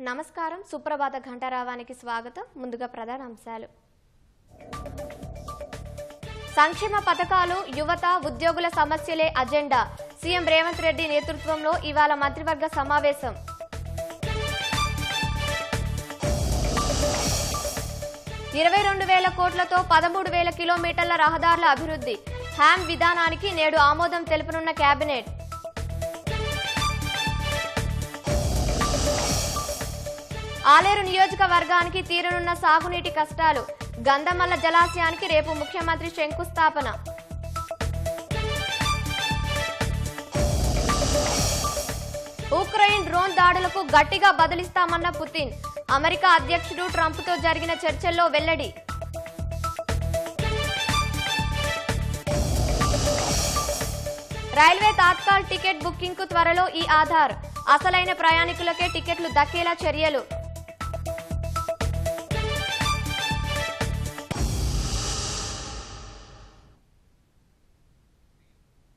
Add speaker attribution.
Speaker 1: నమస్కారం సుప్రభాత ఘంటారావానికి స్వాగతం. ముందుగా ప్రధాన అంశాలు. సంక్షేమ పథకాలు, యువత, ఉద్యోగుల సమస్యలే అజెండా. సీఎం రేవంత్ రెడ్డి నేతృత్వంలో ఇవాళ మంత్రివర్గ సమావేశం. ₹22,000 కోట్లతో 13,000 కిలోమీటర్ల రహదారుల అభివృద్ధి. హ్యామ్ విధానానికి నేడు ఆమోదం తెలుపనున్న కేబినెట్. ఆలేరు నియోజకవర్గానికి తీరనున్న సాగునీటి కష్టాలు. గంధమల్ల జలాశయానికి రేపు ముఖ్యమంత్రి శంకుస్థాపన. ఉక్రెయిన్ డ్రోన్ దాడులకు గట్టిగా బదులిస్తామన్న పుతిన్. అమెరికా అధ్యక్షుడు ట్రంప్తో జరిగిన చర్చల్లో వెల్లడి. రైల్వే తాత్కాల్ టికెట్ బుకింగ్ కు త్వరలో ఈ ఆధార్. అసలైన ప్రయాణికులకే టికెట్లు దక్కేలా చర్యలు.